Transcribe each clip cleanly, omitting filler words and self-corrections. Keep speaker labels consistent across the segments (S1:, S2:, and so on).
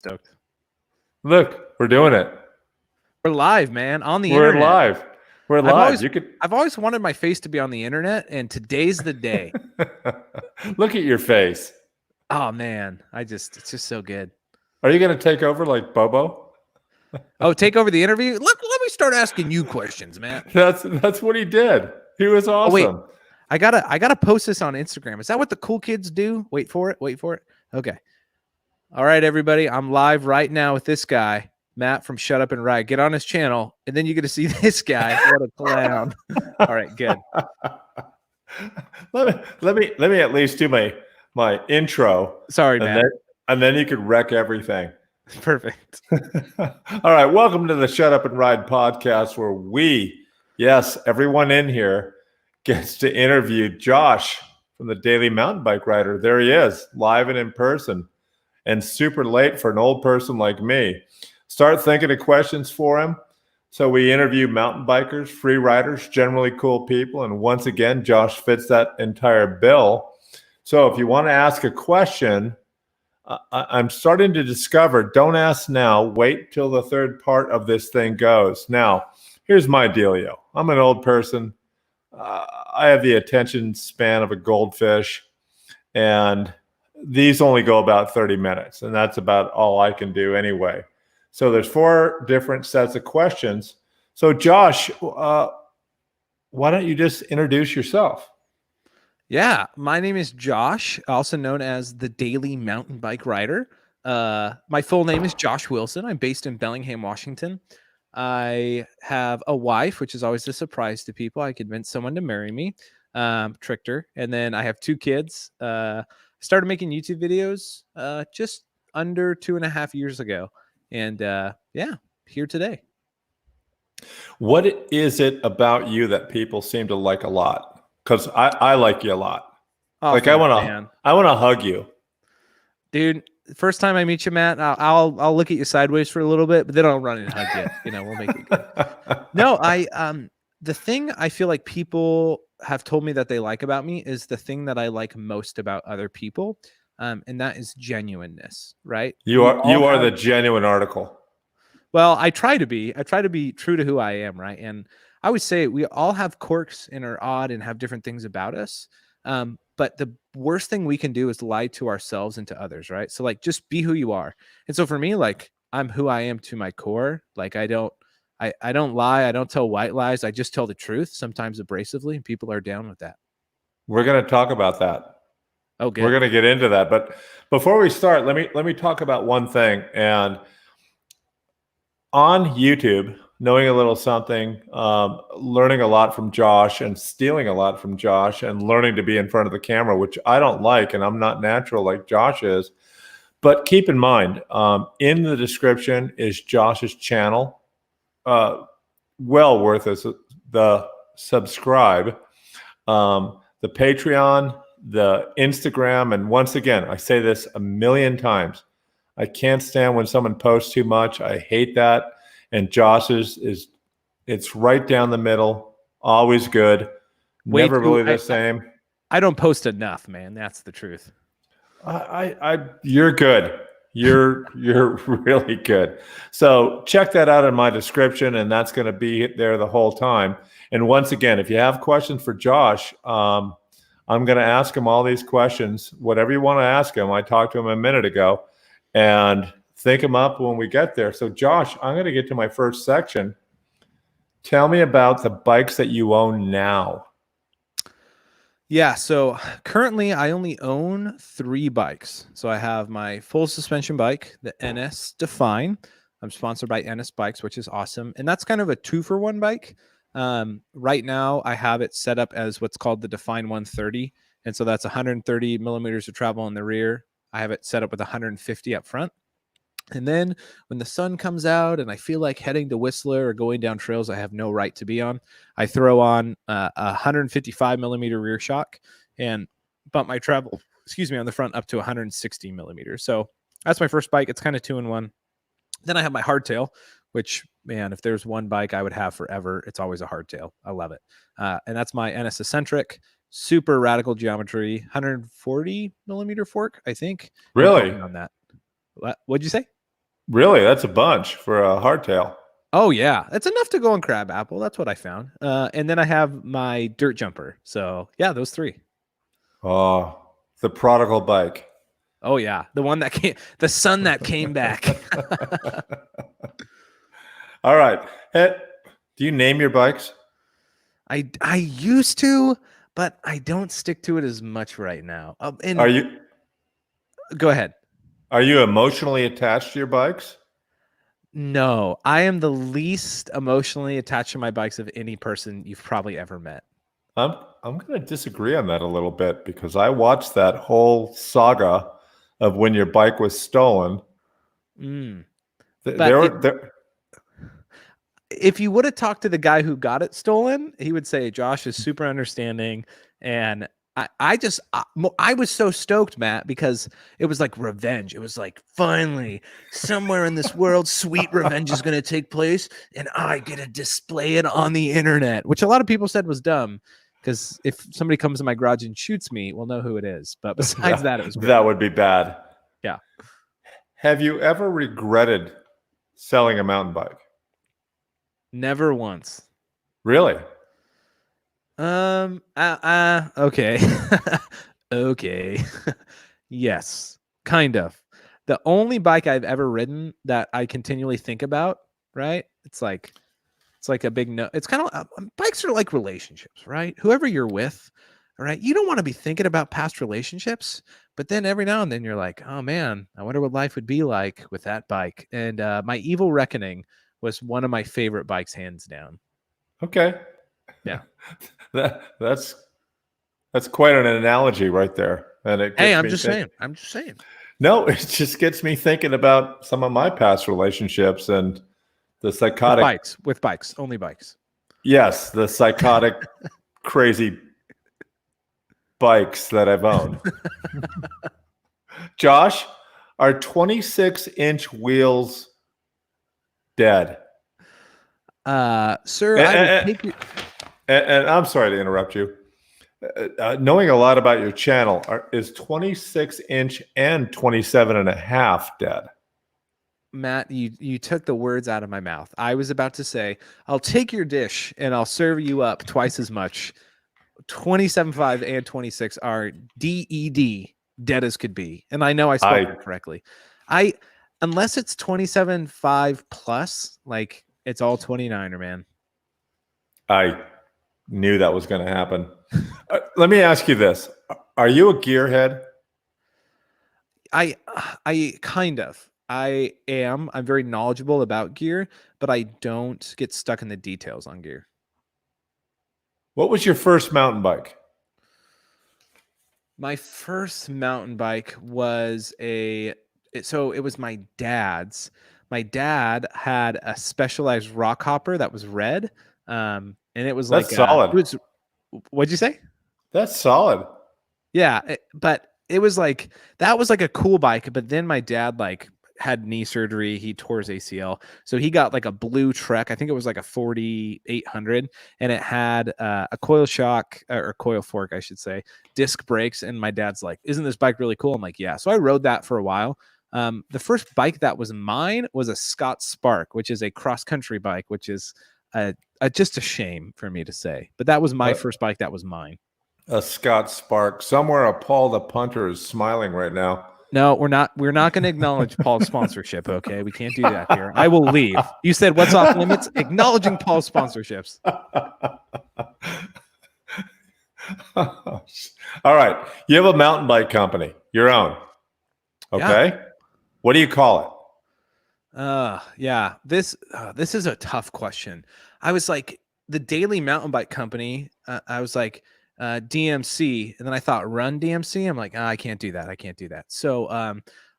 S1: stoked.
S2: Look, we're doing it.
S1: We're live, man, on the
S2: We're
S1: internet.
S2: live. We're live.
S1: I've always wanted my face to be on the internet, and today's the day.
S2: Look at your face.
S1: Oh man, it's just so good.
S2: Are you going to take over like Bobo?
S1: Oh, take over the interview? Let me start asking you questions, man.
S2: That's what he did. He was awesome.
S1: Oh, wait. I gotta post this on Instagram. Is that what the cool kids do? Wait for it. Okay. All right, everybody. I'm live right now with this guy, Matt from Shut Up and Ride. Get on his channel, and then you get to see this guy. What a clown! All right, good.
S2: Let me at least do my intro.
S1: Sorry, Matt.
S2: And then you could wreck everything.
S1: Perfect.
S2: All right, welcome to the Shut Up and Ride podcast, where yes, everyone in here gets to interview Josh from the Daily Mountain Bike Rider. There he is, live and in person, and super late for an old person like me. Start thinking of questions for him. So we interview mountain bikers, free riders, generally cool people. And once again, Josh fits that entire bill. So if you want to ask a question, I'm starting to discover, don't ask now, wait till the third part of this thing goes. Now, here's my dealio. I'm an old person. I have the attention span of a goldfish, and these only go about 30 minutes, and that's about all I can do anyway. So there's 4 different sets of questions. So Josh, why don't you just introduce yourself?
S1: Yeah, my name is Josh, also known as the Daily Mountain Bike Rider. My full name is Josh Wilson. I'm based in Bellingham, Washington. I have a wife, which is always a surprise to people. I convinced someone to marry me, tricked her. And then I have 2 kids. Started making YouTube videos just under 2.5 years ago. And yeah, here today.
S2: What is it about you that people seem to like a lot? Because I like you a lot.
S1: Oh,
S2: like I want to hug you, dude.
S1: First time I meet you, Matt, I'll look at you sideways for a little bit, but then I'll run and hug you. You know, we'll make it good. No, the thing I feel like people have told me that they like about me is the thing that I like most about other people, and that is genuineness. Right? You are
S2: the genuine article.
S1: Well, I try to be true to who I am, right? And I would say we all have quirks and are odd and have different things about us. But the worst thing we can do is lie to ourselves and to others, right? So like, just be who you are. And so for me, like, I'm who I am to my core. Like, I don't lie. I don't tell white lies. I just tell the truth, sometimes abrasively, and people are down with that.
S2: We're going to talk about that.
S1: Oh, good.
S2: We're going to get into that. But before we start, let me talk about one thing. And on YouTube, knowing a little something, learning a lot from Josh and stealing a lot from Josh and learning to be in front of the camera, which I don't like, and I'm not natural like Josh is. But keep in mind, in the description is Josh's channel. Well worth the subscribe, the Patreon, the Instagram. And once again, I say this a million times, I can't stand when someone posts too much. I hate that. And Josh's it's right down the middle, always good, never really the same.
S1: I don't post enough, man. That's the truth.
S2: You're good. You're really good. So check that out in my description, and that's going to be there the whole time. And once again, if you have questions for Josh, I'm going to ask him all these questions, whatever you want to ask him. I talked to him a minute ago, and think them up when we get there. So Josh, I'm going to get to my first section. Tell me about the bikes that you own now.
S1: Yeah, so currently I only own 3 bikes. So I have my full suspension bike, the NS Define. I'm sponsored by NS Bikes, which is awesome. And that's kind of a 2-for-1 bike. Right now I have it set up as what's called the Define 130. And so that's 130 millimeters of travel in the rear. I have it set up with 150 up front. And then when the sun comes out and I feel like heading to Whistler or going down trails I have no right to be on, I throw on a 155 millimeter rear shock and bump my travel, on the front up to 160 millimeters. So that's my first bike. It's kind of 2-in-1. Then I have my hardtail, which, man, if there's one bike I would have forever, it's always a hardtail. I love it. And that's my NS Eccentric. Super radical geometry, 140 millimeter fork, I think.
S2: Really?
S1: On that. What'd you say?
S2: Really? That's a bunch for a hardtail.
S1: Oh yeah, it's enough to go on crab apple. That's what I found. And then I have my dirt jumper. So yeah, those three.
S2: Oh, the prodigal bike.
S1: Oh yeah, the one that came, the son that came back.
S2: All right. Hey, do you name your bikes?
S1: I used to, but I don't stick to it as much right now.
S2: Are
S1: And
S2: you
S1: go ahead.
S2: are you emotionally attached to your bikes?
S1: No, I am the least emotionally attached to my bikes of any person you've probably ever met.
S2: I'm going to disagree on that a little bit because I watched that whole saga of when your bike was stolen.
S1: Mm. But
S2: There were there,
S1: if you would have talked to the guy who got it stolen, he would say Josh is super understanding. And I was so stoked, Matt, because it was like revenge. It was like, finally, somewhere in this world, sweet revenge is going to take place, and I get to display it on the internet, which a lot of people said was dumb. Because if somebody comes in my garage and shoots me, we'll know who it is. But besides that, it was great.
S2: that would be bad.
S1: Yeah.
S2: Have you ever regretted selling a mountain bike?
S1: Never once.
S2: Really?
S1: Okay. Okay. Yes, kind of. The only bike I've ever ridden that I continually think about, right? It's like a big no. It's kind of bikes are like relationships, right? Whoever you're with, all right? You don't want to be thinking about past relationships, but then every now and then you're like, "Oh man, I wonder what life would be like with that bike." And my Evil Reckoning was one of my favorite bikes hands down.
S2: Okay.
S1: Yeah.
S2: That's quite an analogy right there. And it
S1: Hey,
S2: gets
S1: I'm
S2: me
S1: just
S2: thinking.
S1: saying. I'm just saying.
S2: No, it just gets me thinking about some of my past relationships and the psychotic,
S1: With bikes, only bikes.
S2: yes, the psychotic, crazy bikes that I've owned. Josh, are 26-inch wheels dead?
S1: Sir,
S2: And,
S1: I will
S2: and,
S1: take you.
S2: and I'm sorry to interrupt you. Knowing a lot about your channel, is 26-inch and 27 and a half dead?
S1: Matt, you took the words out of my mouth. I was about to say, I'll take your dish and I'll serve you up twice as much. 27.5 and 26 are DED, dead as could be. And I know I spelled it correctly. Unless it's 27.5 plus, like it's all 29er, man.
S2: I knew that was going to happen. Let me ask you this. Are you a gearhead?
S1: I kind of. I am. I'm very knowledgeable about gear, but I don't get stuck in the details on gear.
S2: What was your first mountain bike?
S1: My first mountain bike was it was my dad's. My dad had a Specialized rock hopper that was red. And it was
S2: That's
S1: like
S2: solid.
S1: What'd you say?
S2: That's solid.
S1: Yeah, but it was like that was like a cool bike, but then my dad like had knee surgery. He tore his ACL. So he got like a blue Trek. I think it was like a 4800, and it had a coil shock or coil fork, I should say, disc brakes. And my dad's like, "Isn't this bike really cool?" I'm like, "Yeah." So I rode that for a while. The first bike that was mine was a Scott Spark, which is a cross country bike, which is just a shame for me to say, but that was my first bike that was mine.
S2: A Scott Spark. Somewhere a Paul the Punter is smiling right now.
S1: No, we're not going to acknowledge Paul's sponsorship. Okay, we can't do that here. I will leave. You said what's off limits? Acknowledging Paul's sponsorships.
S2: All right, you have a mountain bike company, your own. Okay, yeah. What do you call
S1: it? Yeah, this is a tough question. I was like, the Daily Mountain Bike Company. I was like, DMC, and then I thought Run DMC. I'm like, I can't do that. I can't do that. So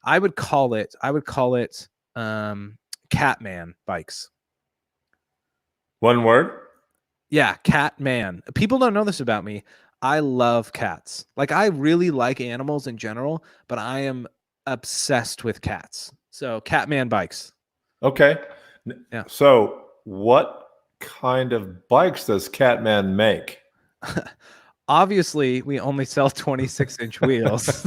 S1: I would call it Catman Bikes.
S2: One word?
S1: Yeah, Catman. People don't know this about me. I love cats. Like, I really like animals in general, but I am obsessed with cats. So Catman Bikes.
S2: Okay.
S1: Yeah.
S2: So what kind of bikes does Catman make?
S1: Obviously, we only sell 26-inch wheels.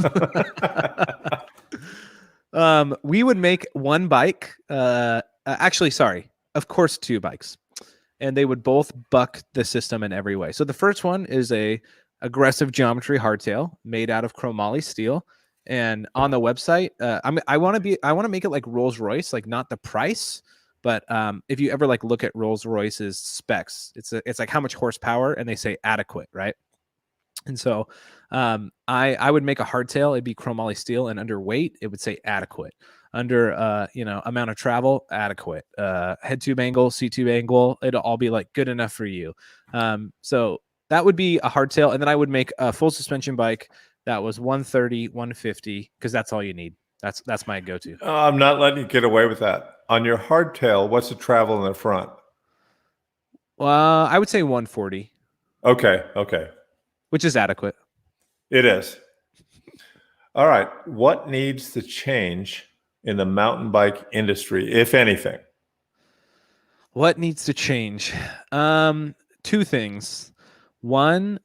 S1: We would make one bike. Actually, sorry, of course, two bikes, and they would both buck the system in every way. So the first one is a aggressive geometry hardtail made out of chromoly steel. And on the website, I want to make it like Rolls Royce, like not the price, but if you ever like look at Rolls Royce's specs, it's like how much horsepower, and they say adequate, right? And so I would make a hardtail. It'd be chromoly steel, and under weight, it would say adequate. Under amount of travel, adequate. Head tube angle, C tube angle, it'll all be like good enough for you. So that would be a hardtail, and then I would make a full suspension bike that was 130, 150, because that's all you need. That's my go-to.
S2: I'm not letting you get away with that. On your hardtail, what's the travel in the front?
S1: I would say 140,
S2: Okay.
S1: which is adequate.
S2: It is. All right. What needs to change in the mountain bike industry, if anything?
S1: What needs to change? Two things. One,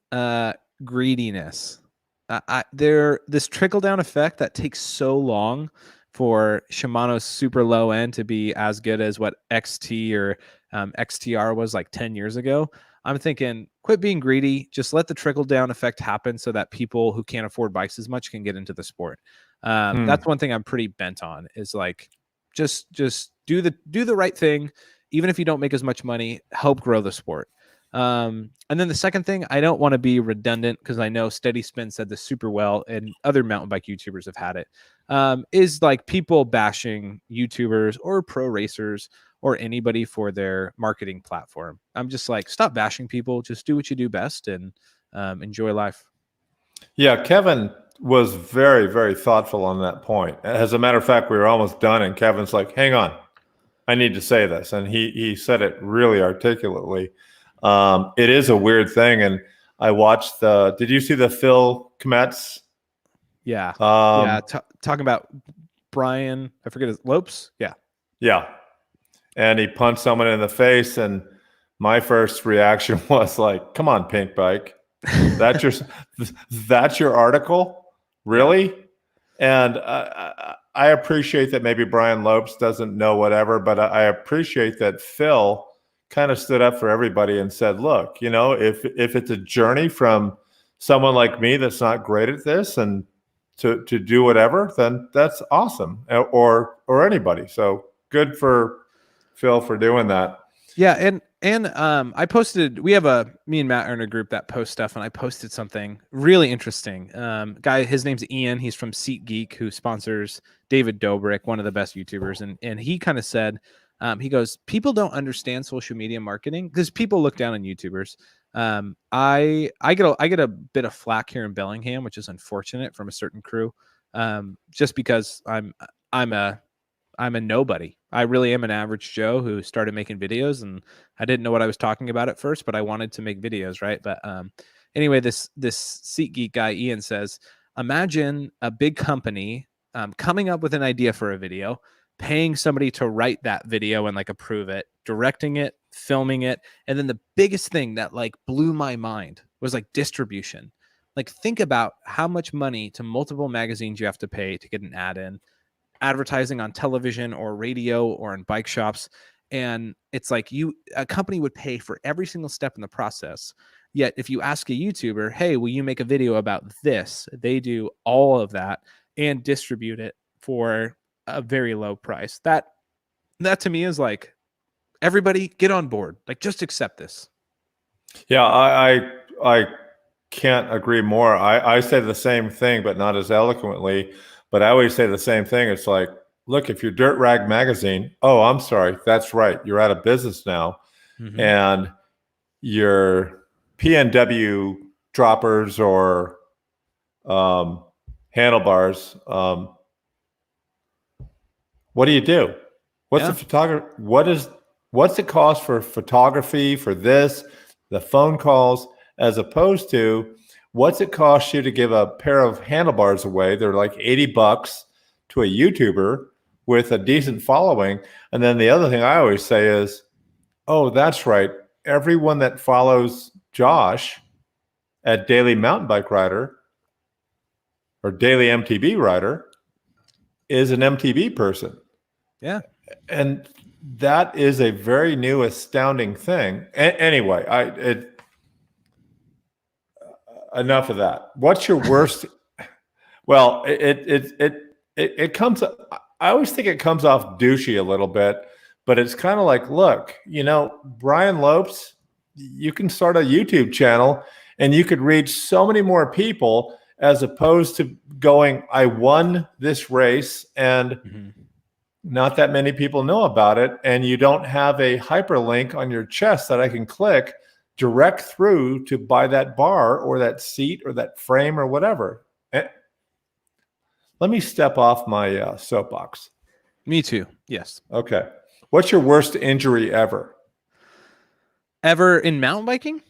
S1: greediness. This trickle down effect that takes so long for Shimano's super low end to be as good as what XT or XTR was like 10 years ago. I'm thinking, quit being greedy. Just let the trickle down effect happen so that people who can't afford bikes as much can get into the sport. That's one thing I'm pretty bent on, is like just do the right thing. Even if you don't make as much money, help grow the sport. And then the second thing, I don't want to be redundant, because I know Steady Spin said this super well, and other mountain bike YouTubers have had it, is like people bashing YouTubers or pro racers or anybody for their marketing platform. I'm just like, stop bashing people. Just do what you do best and enjoy life.
S2: Yeah, Kevin was very, very thoughtful on that point. As a matter of fact, we were almost done, and Kevin's like, hang on, I need to say this. And he said it really articulately. It is a weird thing. And I watched did you see the Phil Kmetz?
S1: Yeah. Talking about Brian, I forget his Lopes.
S2: Yeah. And he punched someone in the face. And my first reaction was like, come on, Pink Bike. That's your article? Really? Yeah. And I appreciate that maybe Brian Lopes doesn't know whatever, but I appreciate that Phil kind of stood up for everybody and said, look, if it's a journey from someone like me that's not great at this and to do whatever, then that's awesome. Or anybody. So good for Phil for doing that.
S1: Yeah, and I posted. Me and Matt are in a group that posts stuff, and I posted something really interesting. Guy, his name's Ian. He's from SeatGeek, who sponsors David Dobrik, one of the best YouTubers, and he kind of said, he goes, people don't understand social media marketing because people look down on YouTubers. I get a bit of flack here in Bellingham, which is unfortunate, from a certain crew, just because I'm a nobody. I really am an average Joe who started making videos, and I didn't know what I was talking about at first, but I wanted to make videos, right? But anyway, this SeatGeek guy, Ian, says, imagine a big company coming up with an idea for a video, paying somebody to write that video and like approve it, directing it, filming it. And then the biggest thing that like blew my mind was like distribution. Like, think about how much money to multiple magazines you have to pay to get an ad in, advertising on television or radio or in bike shops. And it's like a company would pay for every single step in the process. Yet if you ask a YouTuber, hey, will you make a video about this? They do all of that and distribute it for a very low price. That to me is like, everybody get on board. Like, just accept this.
S2: Yeah, I can't agree more. I say the same thing, but not as eloquently. But I always say the same thing. It's like, look, if you're Dirt Rag Magazine, oh, I'm sorry, that's right, you're out of business now, and your PNW droppers or handlebars. What do you do? What's the photography? What's the cost for photography for this, the phone calls, as opposed to what's it cost you to give a pair of handlebars away? They're like $80 to a YouTuber with a decent following. And then the other thing I always say is, oh, that's right, everyone that follows Josh at Daily Mountain Bike Rider or Daily MTB Rider is an MTB person.
S1: Yeah.
S2: And that is a very new, astounding thing. Anyway, enough of that. What's your worst? Well, it comes. I always think it comes off douchey a little bit, but it's kind of like, look, Brian Lopes, you can start a YouTube channel and you could reach so many more people as opposed to going, I won this race and not that many people know about it, and you don't have a hyperlink on your chest that I can click direct through to buy that bar or that seat or that frame or whatever. Let me step off my soapbox.
S1: Me too. Yes.
S2: Okay. What's your worst injury ever?
S1: Ever in mountain biking?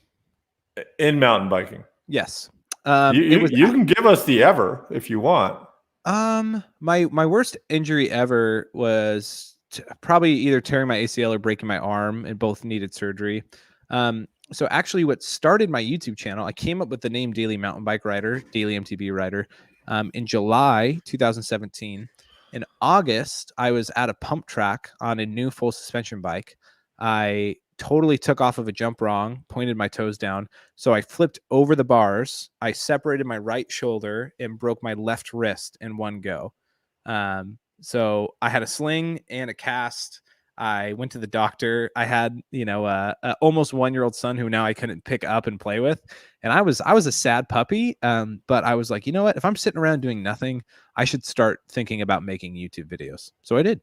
S2: In mountain biking.
S1: Yes.
S2: You can give us the ever if you want.
S1: My worst injury ever was probably either tearing my ACL or breaking my arm, and both needed surgery. So actually what started my YouTube channel, I came up with the name Daily Mountain Bike Rider, Daily MTB Rider, in July 2017. In August, I was at a pump track on a new full suspension bike. I totally took off of a jump wrong, pointed my toes down. So I flipped over the bars. I separated my right shoulder and broke my left wrist in one go. So I had a sling and a cast. I went to the doctor. I had, a almost 1-year-old son who now I couldn't pick up and play with. And I was a sad puppy. But I was like, you know what? If I'm sitting around doing nothing, I should start thinking about making YouTube videos. So I did.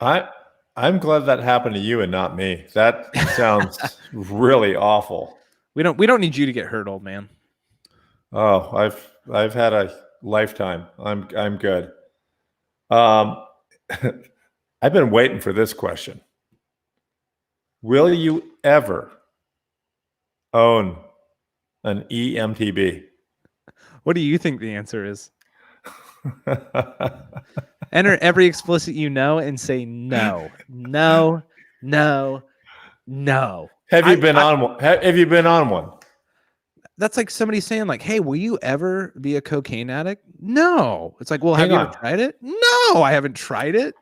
S2: I'm glad that happened to you and not me. That sounds really awful.
S1: We don't need you to get hurt, old man.
S2: Oh, I've had a lifetime. I'm good. I've been waiting for this question. Will you ever own an eMTB?
S1: What do you think the answer is? Enter every explicit and say no, no, no, no.
S2: Have you been on one? Have you been on one?
S1: That's like somebody saying, like, hey, will you ever be a cocaine addict? No. It's like, well, have you ever tried it? No, I haven't tried it.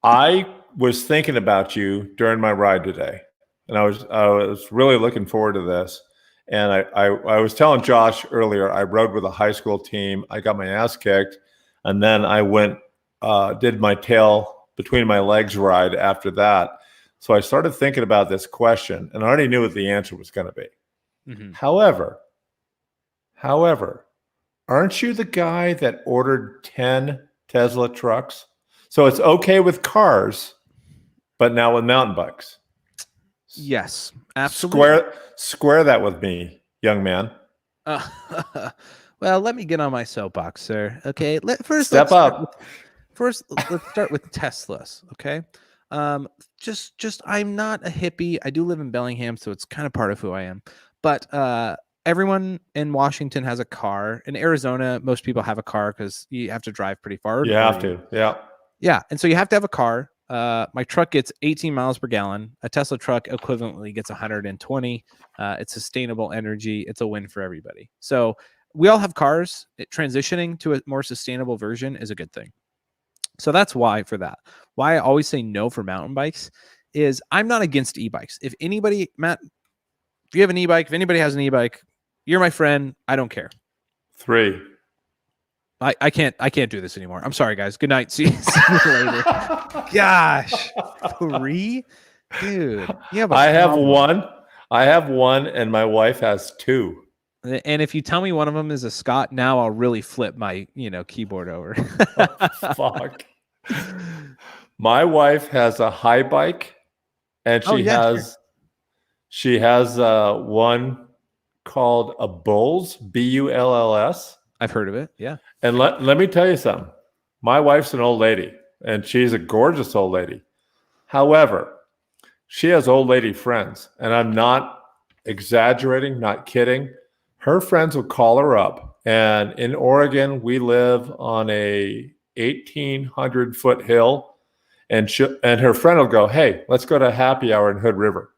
S2: I was thinking about you during my ride today, and I was really looking forward to this. And I was telling Josh earlier, I rode with a high school team. I got my ass kicked, and then I went did my tail between my legs ride after that. So I started thinking about this question, and I already knew what the answer was going to be. Mm-hmm. However, aren't you the guy that ordered 10 Tesla trucks? So it's okay with cars, but now with mountain bikes.
S1: Yes, absolutely.
S2: Square that with me, young man.
S1: Well, let me get on my soapbox, sir. Okay, let's
S2: step up.
S1: Let's start with Teslas. Okay, just I'm not a hippie. I do live in Bellingham, so it's kind of part of who I am. But everyone in Washington has a car. In Arizona, most people have a car because you have to drive pretty far.
S2: You have to, yeah.
S1: Yeah, and so you have to have a car. My truck gets 18 miles per gallon. A Tesla truck equivalently gets 120. It's sustainable energy. It's a win for everybody. So we all have cars. Transitioning to a more sustainable version is a good thing. So that's why I always say no for mountain bikes is I'm not against e-bikes. If anybody, Matt, if you have an e-bike, if anybody has an e-bike, you're my friend. I don't care.
S2: 3.
S1: I can't do this anymore. I'm sorry, guys. Good night. See you later. Gosh, 3, dude.
S2: I have one, and my wife has 2.
S1: And if you tell me one of them is a Scott, now I'll really flip my keyboard over.
S2: Oh, fuck. My wife has a high bike, and she has one called a Bulls, Bulls.
S1: I've heard of it. Yeah.
S2: And let me tell you something. My wife's an old lady, and she's a gorgeous old lady. However, she has old lady friends, and I'm not exaggerating, not kidding. Her friends will call her up, and in Oregon, we live on a 1,800-foot hill, and her friend will go, hey, let's go to happy hour in Hood River.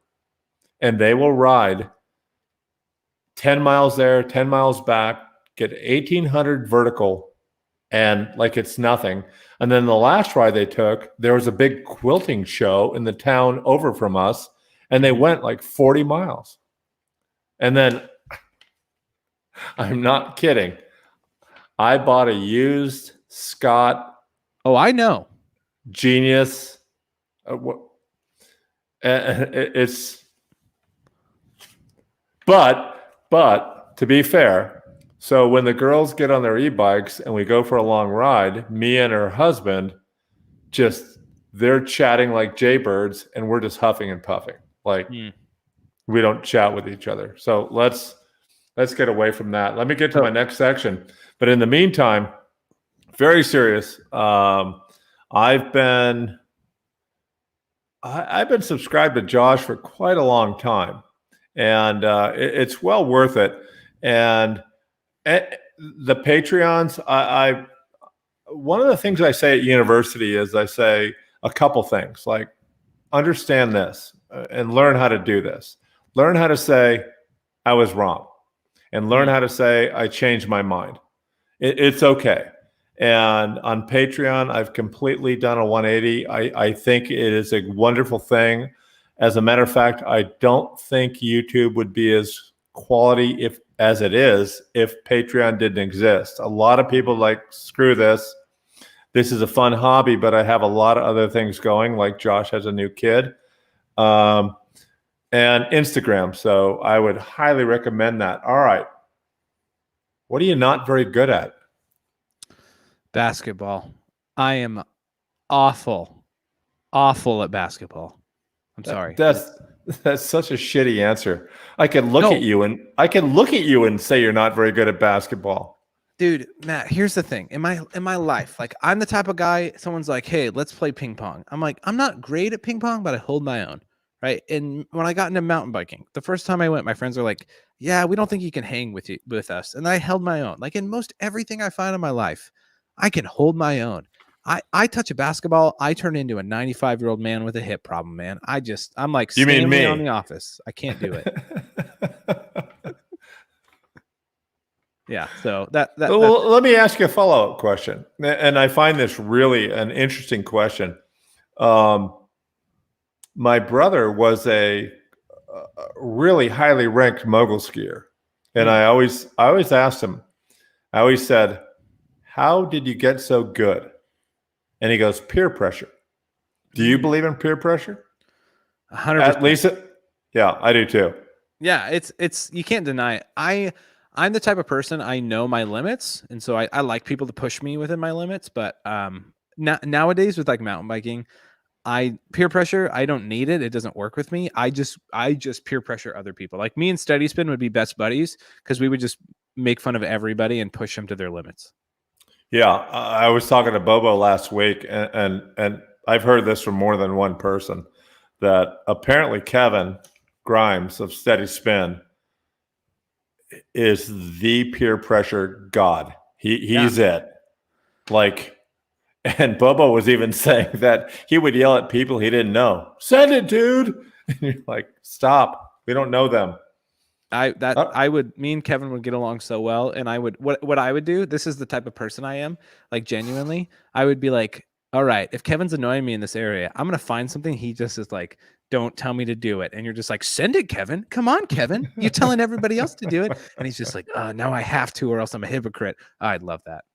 S2: And they will ride 10 miles there, 10 miles back, get 1,800 vertical and like it's nothing. And then the last ride they took, there was a big quilting show in the town over from us, and they went like 40 miles. And then I'm not kidding. I bought a used Scott
S1: Oh, I know.
S2: Genius. It's but to be fair, so when the girls get on their e-bikes and we go for a long ride, me and her husband they're chatting like jaybirds and we're just huffing and puffing. Like we don't chat with each other. So let's get away from that. Let me get to my next section. But in the meantime, very serious. I've been subscribed to Josh for quite a long time, and it's well worth it. And the Patreons, one of the things I say at university is I say a couple things like understand this and learn how to do this. Learn how to say I was wrong, and learn how to say I changed my mind. It's okay. And on Patreon, I've completely done a 180. I think it is a wonderful thing. As a matter of fact, I don't think YouTube would be as quality as it is if Patreon didn't exist. A lot of people like, screw this. This is a fun hobby, but I have a lot of other things going, like Josh has a new kid. And Instagram. So I would highly recommend that. All right. What are you not very good at?
S1: Basketball. I am awful at basketball. I'm sorry.
S2: That's such a shitty answer. I can look at you and say you're not very good at basketball.
S1: Dude, Matt, here's the thing. In my life, like I'm the type of guy, someone's like, "Hey, let's play ping pong." I'm like, I'm not great at ping pong, but I hold my own. Right. And when I got into mountain biking, the first time I went, my friends were like, "Yeah, we don't think you can hang with us." And I held my own. Like in most everything I find in my life, I can hold my own. I touch a basketball, I turn into a 95-year-old man with a hip problem, man. I'm like Stanley on The Office. I can't do it. Yeah. So
S2: well, let me ask you a follow-up question. And I find this really an interesting question. My brother was a really highly ranked mogul skier. And I always asked him, I always said, how did you get so good? And he goes, peer pressure. Do you believe in peer pressure?
S1: 100%.
S2: At least, yeah, I do too.
S1: Yeah, it's you can't deny it. I'm the type of person, I know my limits, and so I like people to push me within my limits. But nowadays with like mountain biking, peer pressure, I don't need it. It doesn't work with me. I just peer pressure other people. Like me and Steady Spin would be best buddies because we would just make fun of everybody and push them to their limits.
S2: Yeah, I was talking to Bobo last week, and I've heard this from more than one person, that apparently Kevin Grimes of Steady Spin is the peer pressure god. He's it. Like, and Bobo was even saying that he would yell at people he didn't know. Send it, dude. And you're like, stop. We don't know them.
S1: Me and Kevin would get along so well. And I would, what I would do, this is the type of person I am, like genuinely, I would be like, all right, if Kevin's annoying me in this area, I'm going to find something. He just is like, don't tell me to do it. And you're just like, send it, Kevin. Come on, Kevin. You're telling everybody else to do it. And he's just like, now I have to, or else I'm a hypocrite. I'd love that.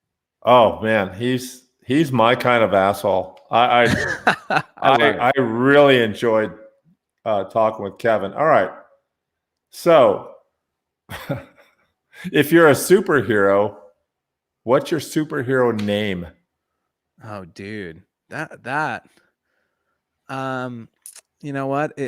S2: Oh man. He's my kind of asshole. I really enjoyed talking with Kevin. All right. So if you're a superhero, what's your superhero name?
S1: Oh, dude, that, you know what?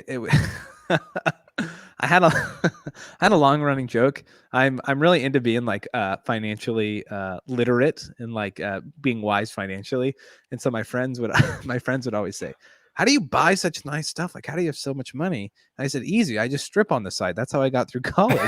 S1: I had a long running joke. I'm really into being like financially literate and like being wise financially. And so my friends would always say, how do you buy such nice stuff? Like, how do you have so much money? And I said, easy. I just strip on the side. That's how I got through college.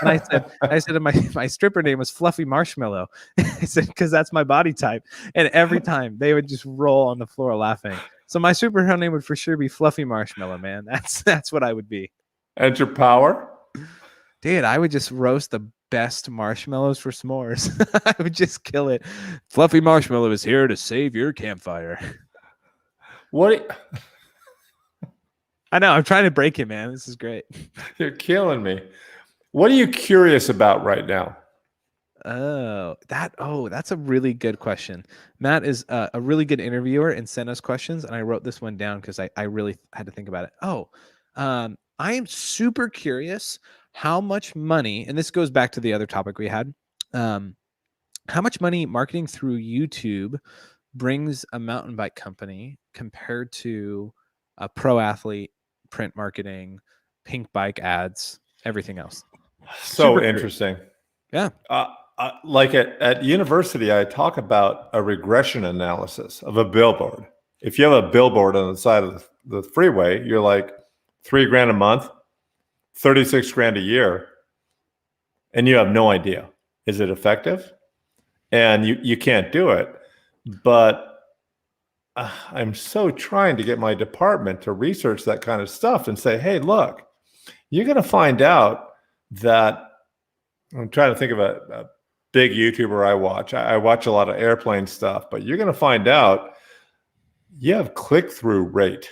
S1: And I said my stripper name was Fluffy Marshmallow. I said, because that's my body type. And every time they would just roll on the floor laughing. So my superhero name would for sure be Fluffy Marshmallow, man. That's what I would be.
S2: And your power?
S1: Dude, I would just roast the best marshmallows for s'mores. I would just kill it. Fluffy marshmallow is here to save your campfire.
S2: What?
S1: I know. I'm trying to break it, man. This is great.
S2: You're killing me. What are you curious about right now?
S1: That's a really good question. Matt is a really good interviewer and sent us questions, and I wrote this one down because I really had to think about it. I am super curious how much money, and this goes back to the other topic we had, how much money marketing through YouTube brings a mountain bike company compared to a pro athlete, print marketing, pink bike ads, everything else.
S2: So
S1: Super
S2: interesting.
S1: curious. Yeah.
S2: Like at university, I talk about a regression analysis of a billboard. If you have a billboard on the side of the freeway, you're like $3,000 a month, 36 grand a year, and you have no idea. Is it effective? And you can't do it. But I'm so trying to get my department to research that kind of stuff and say, hey, look, you're going to find out that I'm trying to think of a big YouTuber I watch. I watch a lot of airplane stuff, but you're going to find out you have click-through rate.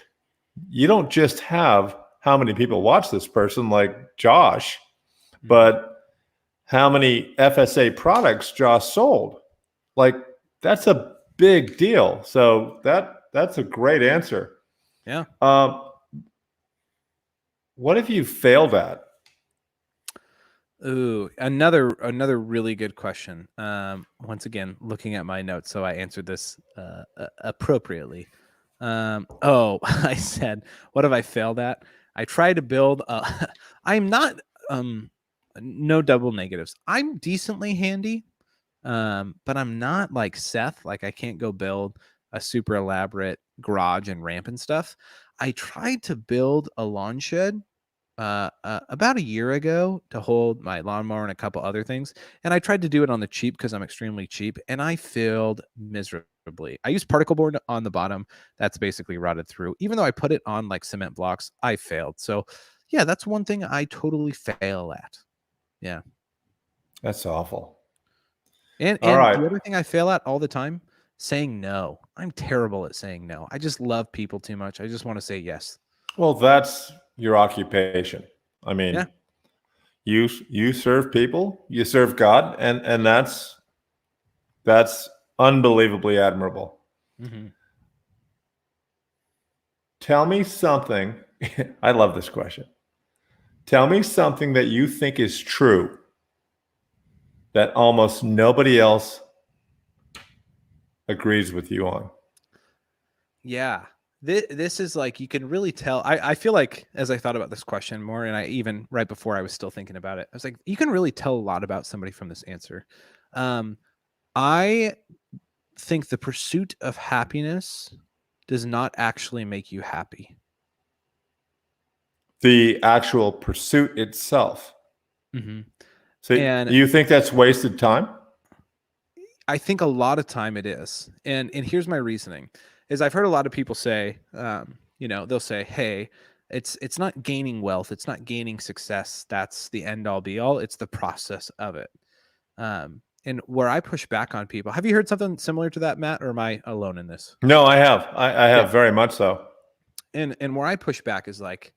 S2: You don't just have how many people watch this person like Josh, but how many FSA products Josh sold. Like, that's a big deal. So that's a great answer.
S1: Yeah.
S2: What have you failed at?
S1: Ooh, another really good question. Once again, looking at my notes, so I answered this appropriately. I said, what have I failed at? I tried to build. I'm not. No double negatives. I'm decently handy, but I'm not like Seth. Like I can't go build a super elaborate garage and ramp and stuff. I tried to build a lawn shed about a year ago to hold my lawnmower and a couple other things. And I tried to do it on the cheap because I'm extremely cheap, and I failed miserably. I used particle board on the bottom. That's basically rotted through. Even though I put it on like cement blocks, I failed. So yeah, that's one thing I totally fail at. Yeah.
S2: That's awful.
S1: And
S2: All right.
S1: the other thing I fail at all the time, saying no. I'm terrible at saying no. I just love people too much. I just want to say yes.
S2: Well, that's your occupation. I mean,
S1: Yeah.
S2: you serve people, you serve God, and that's unbelievably admirable.
S1: Mm-hmm.
S2: Tell me something. I love this question. Tell me something that you think is true that almost nobody else agrees with you on.
S1: Yeah. This is like, you can really tell. I feel like as I thought about this question more, and I even right before I was still thinking about it, I was like, you can really tell a lot about somebody from this answer. I think the pursuit of happiness does not actually make you happy.
S2: The actual pursuit itself.
S1: Mm-hmm.
S2: So
S1: And
S2: you think that's wasted time?
S1: I think a lot of time it is. And here's my reasoning is I've heard a lot of people say, they'll say, hey, it's not gaining wealth. It's not gaining success. That's the end all be all. It's the process of it. And where I push back on people, have you heard something similar to that, Matt, or am I alone in this?
S2: No, I have. I have very much so.
S1: And where I push back is like,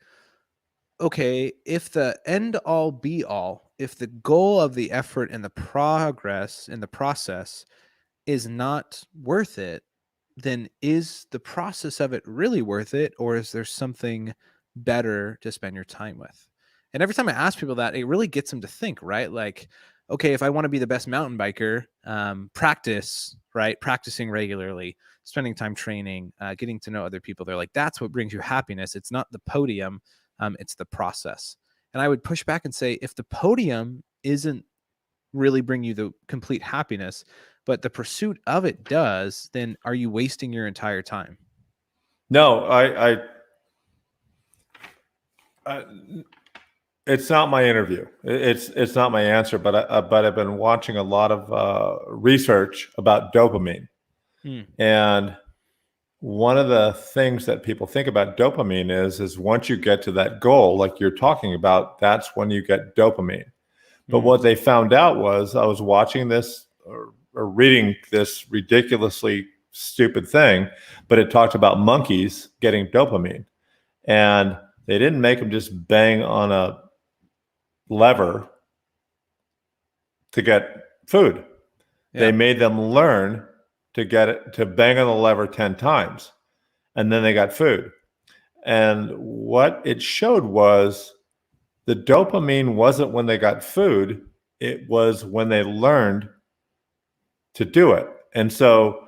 S1: okay, if the end all be all, if the goal of the effort and the progress in the process is not worth it, then is the process of it really worth it? Or is there something better to spend your time with? And every time I ask people that, it really gets them to think, right? Like, okay, if I want to be the best mountain biker, practicing regularly, spending time training, getting to know other people. They're like, that's what brings you happiness. It's not the podium. It's the process. And I would push back and say, if the podium isn't really bring you the complete happiness, but the pursuit of it does, then are you wasting your entire time?
S2: No, it's not my interview. It's not my answer. But I've been watching a lot of research about dopamine, and one of the things that people think about dopamine is once you get to that goal, like you're talking about, that's when you get dopamine. But what they found out was I was watching this or reading this ridiculously stupid thing, but it talked about monkeys getting dopamine. And they didn't make them just bang on a lever to get food.
S1: Yeah.
S2: They made them learn to get it, to bang on the lever 10 times. And then they got food. And what it showed was the dopamine wasn't when they got food, it was when they learned to do it. And so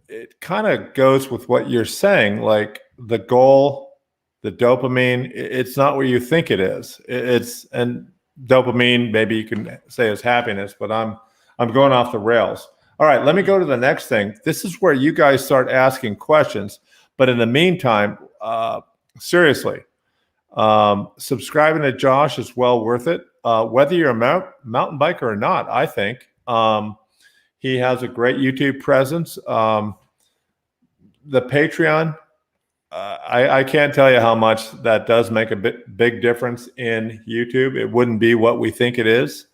S2: it kind of goes with what you're saying, like the goal, the dopamine, it's not what you think it is. And dopamine, maybe you can say is happiness, but I'm going off the rails. All right, let me go to the next thing. This is where you guys start asking questions. But in the meantime, seriously, subscribing to Josh is well worth it. Whether you're a mountain biker or not, I think. He has a great YouTube presence. The Patreon, I can't tell you how much that does make a big difference in YouTube. It wouldn't be what we think it is.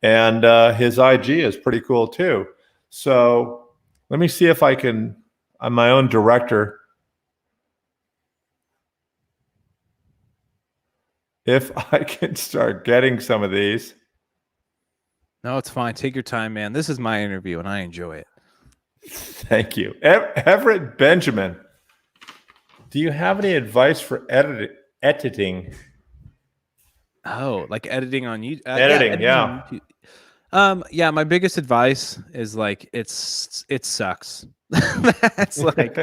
S2: And his IG is pretty cool too. So let me see if I can, I'm my own director, if I can start getting some of these.
S1: No, it's fine. Take your time, man. This is my interview, and I enjoy it.
S2: Thank you. Everett Benjamin, do you have any advice for editing?
S1: Oh, like editing on YouTube?
S2: Editing, yeah.
S1: Yeah, my biggest advice is like it sucks. That's like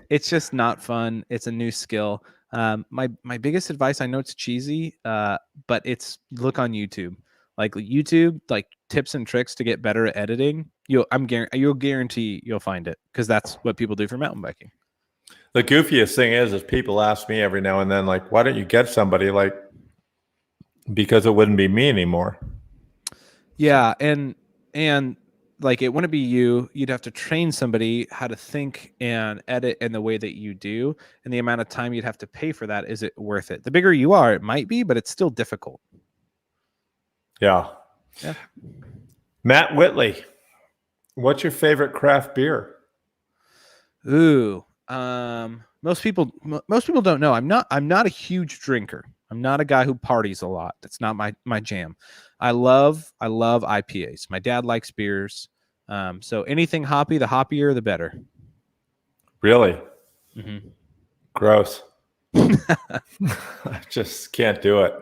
S1: it's just not fun. It's a new skill. My biggest advice, I know it's cheesy, but it's look on YouTube. Like YouTube, like tips and tricks to get better at editing. You'll guarantee you'll find it, because that's what people do for mountain biking.
S2: The goofiest thing is people ask me every now and then, like, why don't you get somebody? Like, because it wouldn't be me anymore.
S1: Yeah, and like it wouldn't be you. You'd have to train somebody how to think and edit in the way that you do, and the amount of time you'd have to pay for that. Is it worth it? The bigger you are, it might be, but it's still difficult.
S2: Yeah. Matt Whitley, what's your favorite craft beer?
S1: Ooh, most people don't know. I'm not a huge drinker. I'm not a guy who parties a lot. That's not my jam. I love IPAs. My dad likes beers. So anything hoppy, the hoppier, the better.
S2: Really?
S1: Mm-hmm.
S2: Gross. I just can't do it.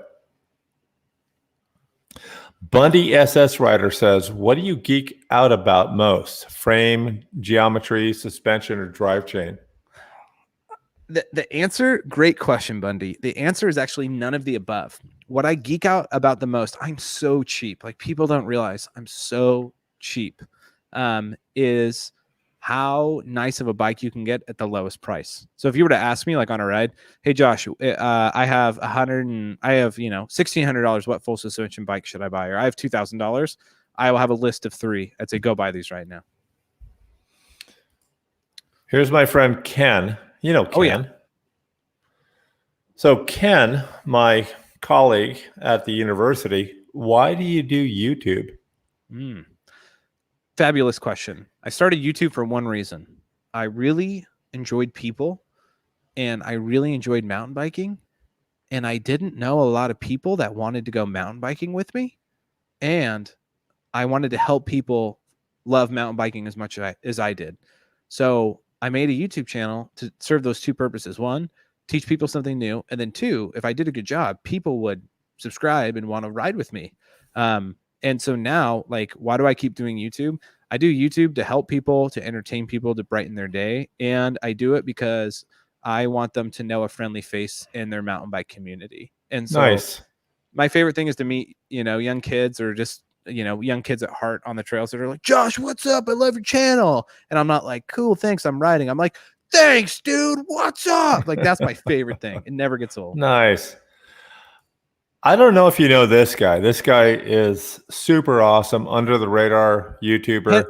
S2: Bundy SS Rider says, what do you geek out about most? Frame, geometry, suspension, or drive chain?
S1: The answer, great question, Bundy. The answer is actually none of the above. What I geek out about the most, I'm so cheap. Like, people don't realize I'm so cheap, is how nice of a bike you can get at the lowest price. So if you were to ask me, like on a ride, hey Josh, I have $1,600. What full suspension bike should I buy? Or I have $2,000. I will have a list of 3. I'd say go buy these right now.
S2: Here's my friend Ken. You know Ken.
S1: Oh, yeah.
S2: So Ken, my colleague at the university, why do you do YouTube?
S1: Fabulous question. I started YouTube for one reason. I really enjoyed people, and I really enjoyed mountain biking, and I didn't know a lot of people that wanted to go mountain biking with me, and I wanted to help people love mountain biking as much as I did. So I made a YouTube channel to serve those two purposes. 1, teach people something new, and then 2, if I did a good job, people would subscribe and want to ride with me. And so now, like, why do I keep doing YouTube? I do YouTube to help people, to entertain people, to brighten their day. And I do it because I want them to know a friendly face in their mountain bike community. And so my favorite thing is to meet, young kids, or just, young kids at heart on the trails that are like, Josh, what's up? I love your channel. And I'm not like, cool, thanks, I'm riding. I'm like, thanks, dude. What's up? Like, that's my favorite thing. It never gets old.
S2: Nice. I don't know if you know this guy. This guy is super awesome, under the radar YouTuber.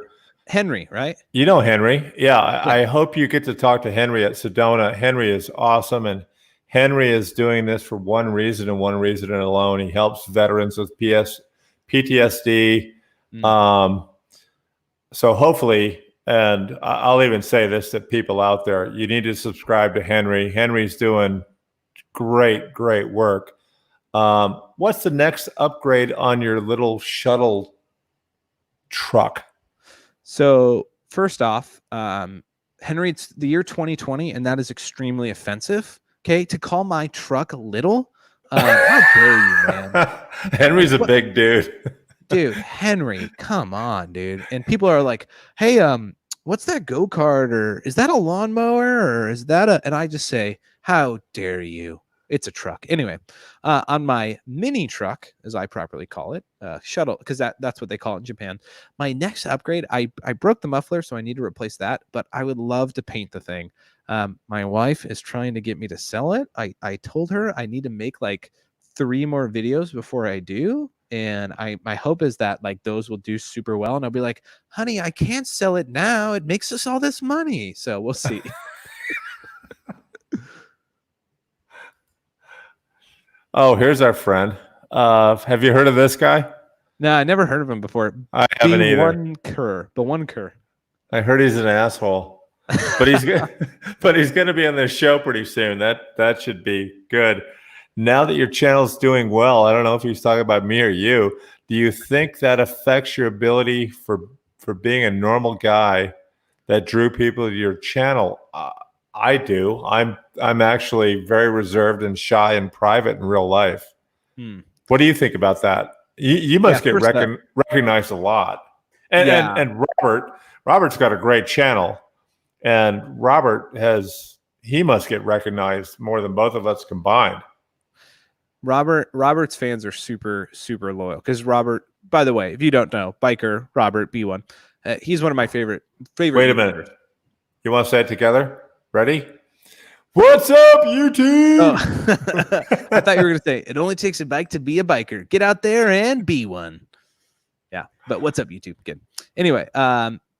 S1: Henry, right?
S2: You know Henry. Yeah. I hope you get to talk to Henry at Sedona. Henry is awesome. And Henry is doing this for one reason and one reason alone. He helps veterans with PTSD. So hopefully, and I'll even say this to people out there, you need to subscribe to Henry. Henry's doing great work. What's the next upgrade on your little shuttle truck?
S1: So first off, Henry, it's the year 2020, and that is extremely offensive. Okay, to call my truck little, how dare you, man?
S2: Henry's a big dude.
S1: Dude, Henry, come on, dude. And people are like, hey, what's that go-kart, or is that a lawnmower, or is that a, and I just say, how dare you? It's a truck. Anyway, on my mini truck, as I properly call it, shuttle, because that's what they call it in Japan. My next upgrade, I broke the muffler, so I need to replace that, but I would love to paint the thing. My wife is trying to get me to sell it. I told her I need to make like 3 more videos before I do. And my hope is that like those will do super well. And I'll be like, honey, I can't sell it now. It makes us all this money. So we'll see.
S2: Oh, here's our friend. Have you heard of this guy?
S1: No, I never heard of him before.
S2: I haven't either.
S1: The one cur.
S2: I heard he's an asshole, but he's but he's going to be on this show pretty soon. That should be good. Now that your channel's doing well, I don't know if he's talking about me or you. Do you think that affects your ability for being a normal guy that drew people to your channel? I do. I'm actually very reserved and shy and private in real life. What do you think about that? You must get recognized a lot. And Robert's got a great channel, and he must get recognized more than both of us combined.
S1: Robert's fans are super loyal, because Robert, by the way, if you don't know, biker Robert B1, he's one of my favorite. Wait
S2: a minute. You want to say it together? Ready? What's up, YouTube?
S1: Oh. I thought you were going to say, it only takes a bike to be a biker. Get out there and be one. Yeah. But what's up, YouTube? Good. Anyway,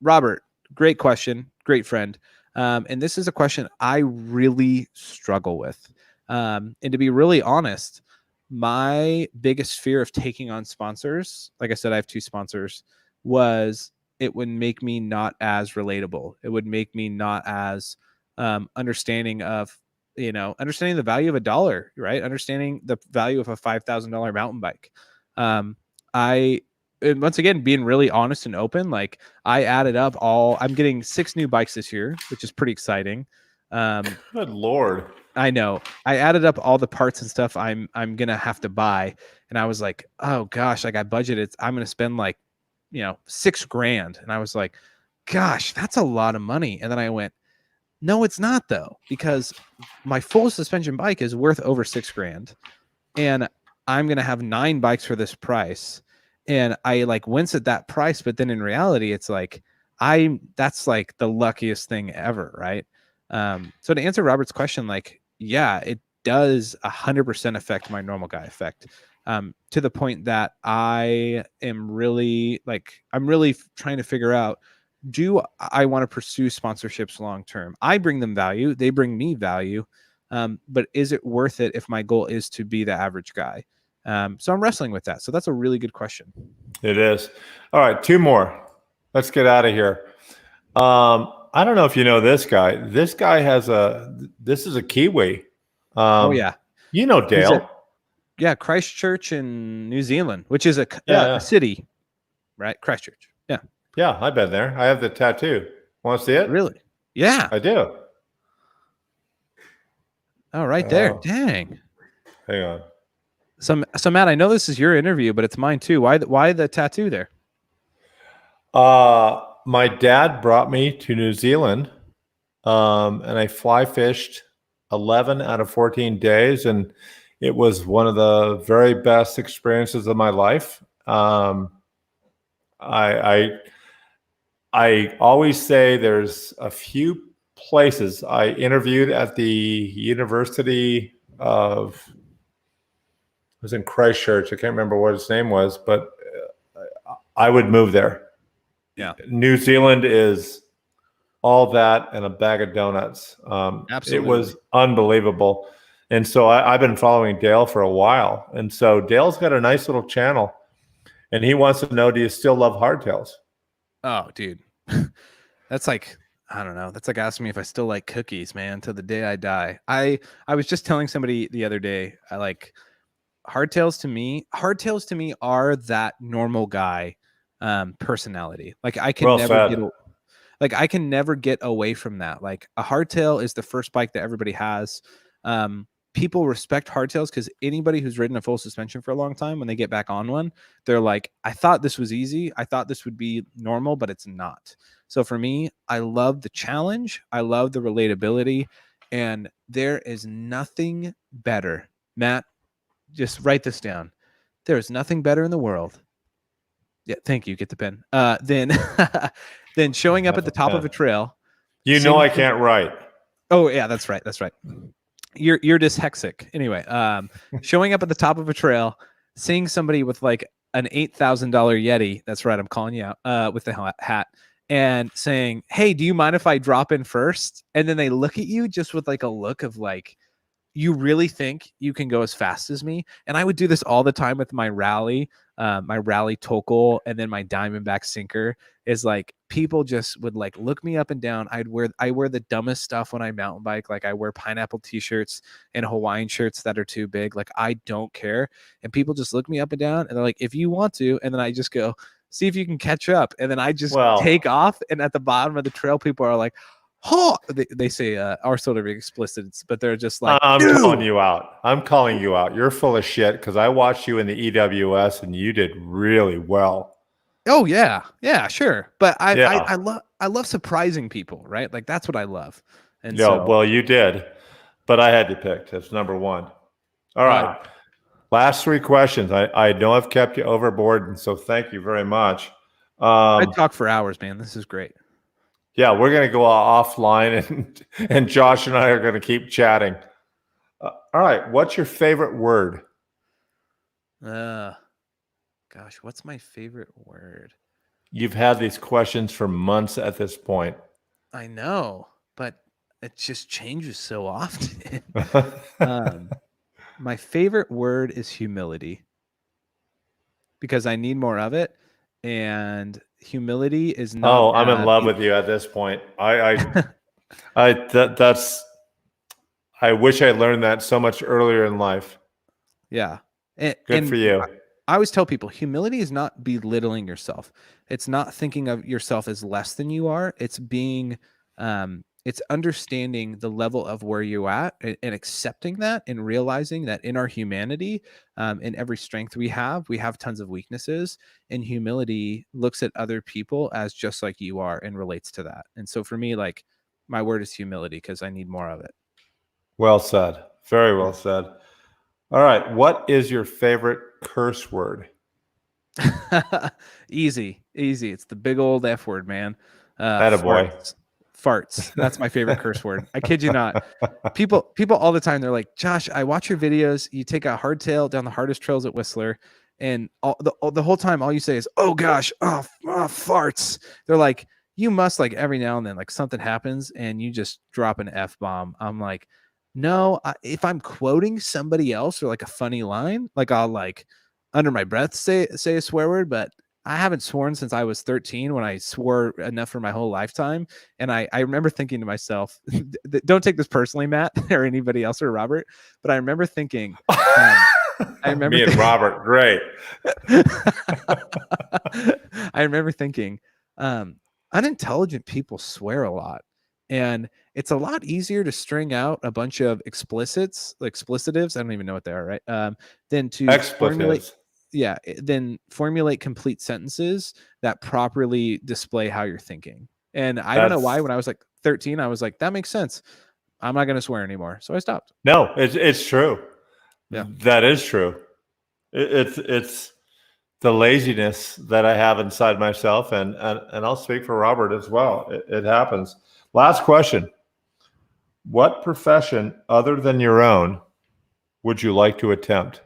S1: Robert, great question. Great friend. And this is a question I really struggle with. And to be really honest, my biggest fear of taking on sponsors, like I said, I have 2 sponsors, was it would make me not as relatable. It would make me not as understanding of, understanding the value of $1, right? Understanding the value of a $5,000 mountain bike. And once again, being really honest and open, like I added up I'm getting 6 new bikes this year, which is pretty exciting.
S2: Good Lord.
S1: I know. I added up all the parts and stuff I'm gonna have to buy, and I was like, oh gosh, like I budgeted, I'm gonna spend like, $6,000, and I was like, gosh, that's a lot of money. And then I went, no, it's not though, because my full suspension bike is worth over $6,000, and I'm gonna have 9 bikes for this price. And I like wince at that price, but then in reality, it's like that's like the luckiest thing ever, right? So to answer Robert's question, like, yeah, it does 100% affect my normal guy effect, to the point that I am really I'm really trying to figure out, do I want to pursue sponsorships long term? I bring them value, they bring me value, but is it worth it if my goal is to be the average guy? So I'm wrestling with that. So that's a really good question. It
S2: is. All right, 2 more. Let's get out of here. I don't know if you know this guy. This guy this is a Kiwi.
S1: Oh yeah.
S2: You know Dale.
S1: Yeah, Christchurch in New Zealand, which is a city, right? Christchurch. Yeah.
S2: Yeah, I've been there. I have the tattoo. Want to see it?
S1: Really? Yeah.
S2: I do.
S1: Oh, right there. Dang.
S2: Hang on.
S1: So Matt, I know this is your interview, but it's mine too. Why the tattoo there?
S2: My dad brought me to New Zealand, and I fly fished 11 out of 14 days, and it was one of the very best experiences of my life. I always say there's a few places. I interviewed at the University of, it was in Christchurch. I can't remember what its name was, but I would move there.
S1: Yeah.
S2: New Zealand is all that and a bag of donuts.
S1: Absolutely.
S2: It was unbelievable. And so I've been following Dale for a while. And so Dale's got a nice little channel, and he wants to know, do you still love hardtails?
S1: Oh, dude. That's like, I don't know. That's like asking me if I still like cookies, man, to the day I die. I was just telling somebody the other day, I like hardtails to me are that normal guy personality. Like I can
S2: Well
S1: never
S2: said.
S1: get like I can never get away from that. Like a hardtail is the first bike that everybody has. People respect hardtails because anybody who's ridden a full suspension for a long time, when they get back on one, they're like, I thought this was easy. I thought this would be normal, but it's not. So for me, I love the challenge. I love the relatability. And there is nothing better. Matt, just write this down. There is nothing better in the world. Yeah, thank you. Get the pen. Then then showing up at the top of a trail.
S2: You know
S1: seeing
S2: I
S1: some-
S2: can't write.
S1: Oh yeah, that's right. That's right. You're dyslexic. Anyway, showing up at the top of a trail, seeing somebody with like an $8,000 Yeti. That's right. I'm calling you out with the hat and saying, "Hey, do you mind if I drop in first?" And then they look at you just with like a look of like, you really think you can go as fast as me? And I would do this all the time with my rally Tokol, and then my Diamondback sinker. Is like people just would like look me up and down. I wear the dumbest stuff when I mountain bike. Like I wear pineapple t-shirts and Hawaiian shirts that are too big. Like I don't care. And people just look me up and down and they're like, if you want to, and then I just go, see if you can catch up. And then I just take off. And at the bottom of the trail, people are like, oh, they say are sort of explicit, but they're just like,
S2: I'm calling you out. I'm calling you out. You're full of shit because I watched you in the EWS and you did really well.
S1: Oh yeah, sure. But
S2: Yeah.
S1: I love surprising people, right? Like that's what I love. And
S2: No,
S1: so,
S2: well, you did, but I had to pick. That's number one. All right. Last three questions. I know I've kept you overboard, and so thank you very much.
S1: I talk for hours, man. This is great.
S2: Yeah, we're going to go offline, and Josh and I are going to keep chatting. All right. What's your favorite word?
S1: Gosh, what's my favorite word?
S2: You've had these questions for months at this point.
S1: I know, but it just changes so often. My favorite word is humility because I need more of it. And humility is not.
S2: Oh, I'm in love with you at this point. That's. I wish I learned that so much earlier in life.
S1: Yeah.
S2: Good for you.
S1: I always tell people humility is not belittling yourself. It's not thinking of yourself as less than you are. It's being, it's understanding the level of where you're at and accepting that and realizing that in our humanity, in every strength we have tons of weaknesses. And humility looks at other people as just like you are and relates to that. And so for me, like my word is humility because I need more of it.
S2: Well said. Very well said. All right. What is your favorite curse word?
S1: Easy. It's the big old F word, man.
S2: Attaboy.
S1: Farts. That's my favorite curse word. I kid you not. People all the time, they're like, Josh, I watch your videos. You take a hardtail down the hardest trails at Whistler, and the whole time, all you say is, oh gosh, farts. They're like, you must like every now and then, like something happens and you just drop an F bomb. I'm like, no, if I'm quoting somebody else or like a funny line, like I'll like under my breath say a swear word, but I haven't sworn since I was 13 when I swore enough for my whole lifetime. And I remember thinking to myself, don't take this personally, Matt, or anybody else or Robert, but I remember thinking,
S2: Me and Robert, great.
S1: I remember thinking, unintelligent people swear a lot. And it's a lot easier to string out a bunch of explicitives. I don't even know what they are, right? Than to
S2: Expletives.
S1: then formulate complete sentences that properly display how you're thinking. And I don't know why, when I was like 13, I was like, that makes sense. I'm not going to swear anymore. So I stopped.
S2: No, it's true.
S1: Yeah.
S2: That is true. It's the laziness that I have inside myself, and I'll speak for Robert as well. It happens. Last question. What profession other than your own would you like to attempt?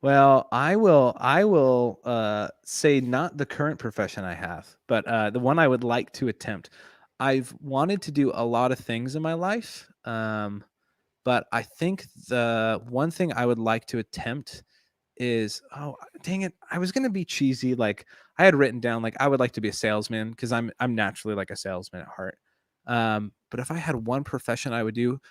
S1: Well, I will say not the current profession I have, but the one I would like to attempt. I've wanted to do a lot of things in my life. But I think the one thing I would like to attempt is, oh dang it, I was gonna be cheesy. Like I had written down like I would like to be a salesman because I'm naturally like a salesman at heart. But if I had one profession I would do,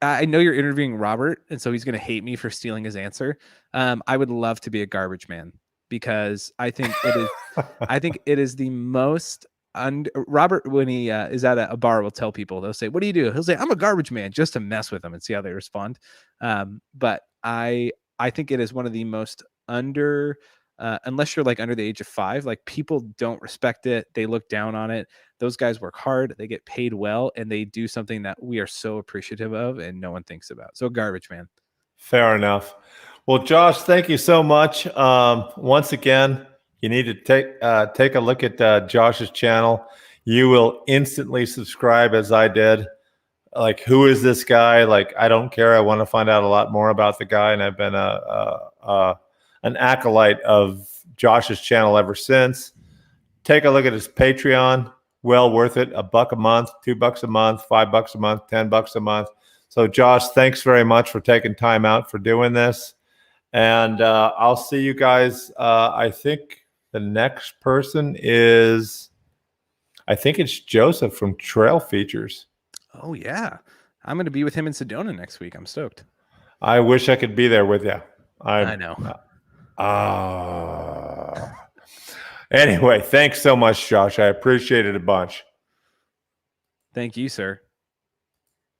S1: I know you're interviewing Robert, and so he's gonna hate me for stealing his answer. I would love to be a garbage man because I think it is the most Robert, when he is at a bar, will tell people, they'll say, "What do you do?" He'll say, "I'm a garbage man," just to mess with them and see how they respond. But I think it is one of the most unless you're like under the age of 5, like people don't respect it. They look down on it. Those guys work hard, they get paid well, and they do something that we are so appreciative of and no one thinks about. So garbage man.
S2: Fair enough. Well, Josh, thank you so much. Once again, you need to take a look at Josh's channel. You will instantly subscribe, as I did. Like, who is this guy? Like, I don't care. I want to find out a lot more about the guy, and I've been an acolyte of Josh's channel ever since. Take a look at his Patreon. Well worth it. $1 a month, $2 a month, $5 a month, $10 a month. So, Josh, thanks very much for taking time out for doing this. And I'll see you guys. I think the next person is, I think it's Joseph from Trail Features.
S1: Oh yeah, I'm going to be with him in Sedona next week. I'm stoked.
S2: I wish I could be there with you.
S1: I know.
S2: Anyway, thanks so much, Josh. I appreciate it a bunch.
S1: Thank you, sir.